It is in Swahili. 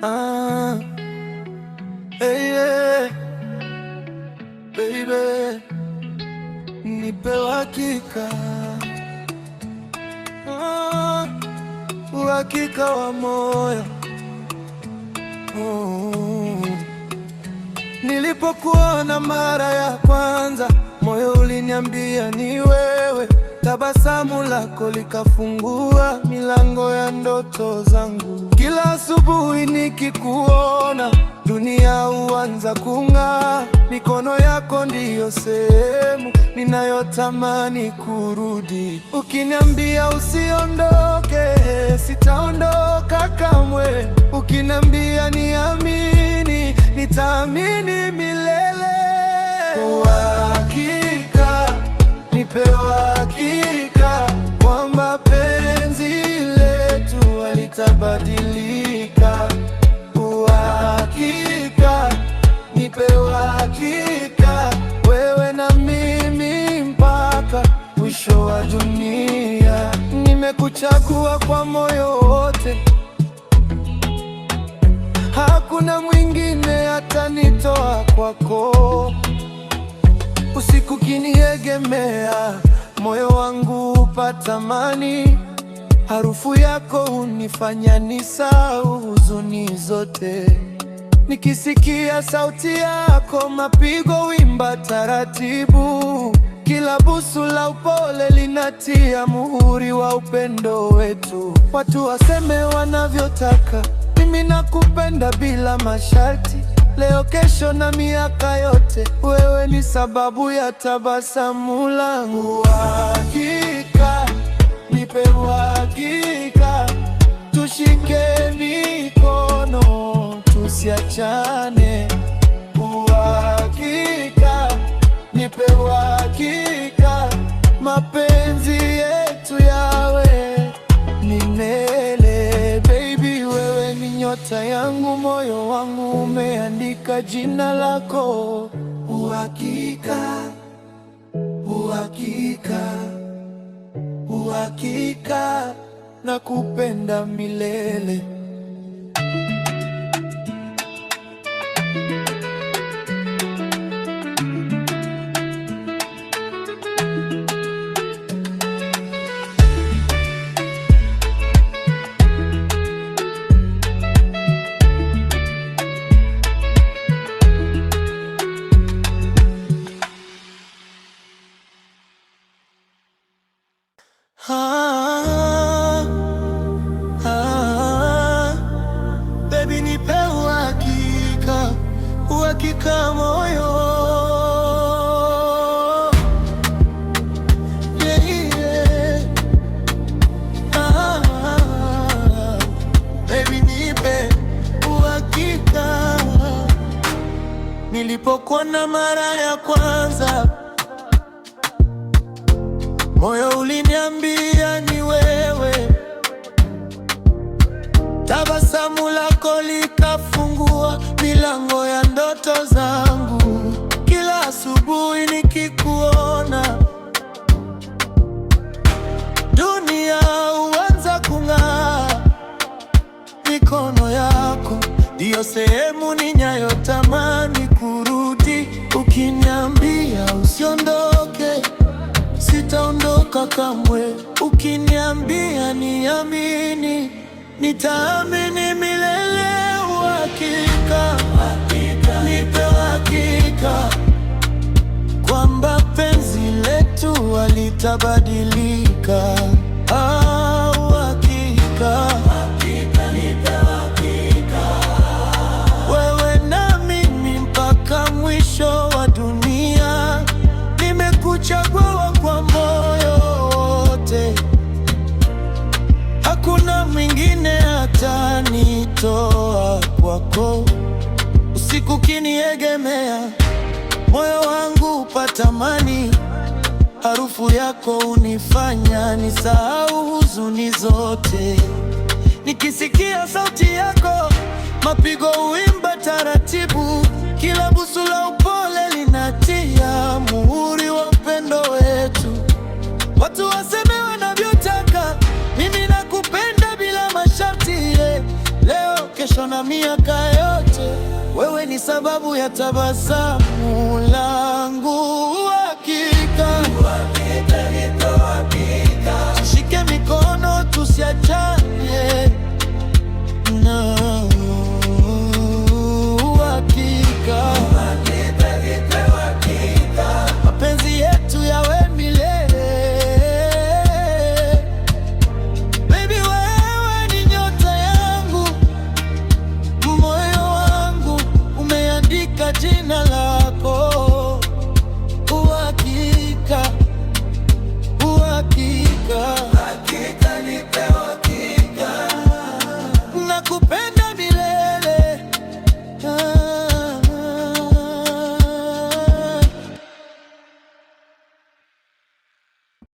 Ah, hey, yeah, baby, nipe uhakika, uhakika wa moyo. Nilipokuona mara ya kwanza, moyo uliniambia ni wewe. Tabasamu lako likafungua milango ya ndoto zangu. Kila asubuhi nikikuona, dunia huanza kung'aa. Mikono yako ndiyo sehemu ninayotamani kurudi. Ukiniambia usiondoke, sitaondoka kamwe. Ukiniambia niamini, nitaamini milele. Uhakika, nipe uhakika kwamba penzi letu halitabadilika. Uhakika, nipe uhakika, wewe na mimi mpaka mwisho wa dunia. Nimekuchagua kwa moyo wote, hakuna mwingine atanitoa kwako. Usiku kiniegemea, moyo wangu hupata amani. Harufu yako hunifanya nisahau huzuni zote. Nikisikia sauti yako, mapigo wimba taratibu. Kila busu la upole linatia muhuri wa upendo wetu. Watu waseme wanavyotaka, mimi nakupenda bila masharti. Leo, kesho na miaka yote, wewe ni sababu ya tabasamu langu. Uhakika, nipe uhakika, tushike mikono tusiachane. Uhakika, nipe uhakika, mapenzi yetu yawe milele. Baby, wewe ni nyota yangu, moyo wangu umeandika jina lako. Uhakika, uhakika, uhakika, nakupenda milele. Baby, nipe uhakika, uhakika moyo. Yeah, yeah. Baby, nipe uhakika. Nilipokuona mara ya kwanza, moyo uliniambia ni wewe. Tabasamu lako likafungua milango ya ndoto zangu. Kila asubuhi nikikuona, dunia huanza kung'aa. Mikono yako ndiyo sehemu ninayotamani kurudi. Ukiniambia usiondoke, sitaondoka kamwe. Ukiniambia niamini, nitaamini milele. Uhakika, nipe uhakika kwamba penzi letu halitabadilika. Uhakika, nipe uhakika, wewe na mimi mpaka mwisho wa dunia. Nimekuchagua kwa moyo wote, hakuna mwingine atanitoa kwako. Usiku kiniegemea, moyo wangu hupata amani. Harufu yako hunifanya nisahau huzuni zote. Nikisikia sauti yako, mapigo huimba taratibu. Kila busu la upole linatia muhuri wa upendo wetu. Watu waseme wanavyotaka, mimi nakupenda bila masharti. Leo, kesho kesho na miaka yote. Wewe ni sababu ya tabasamu langu.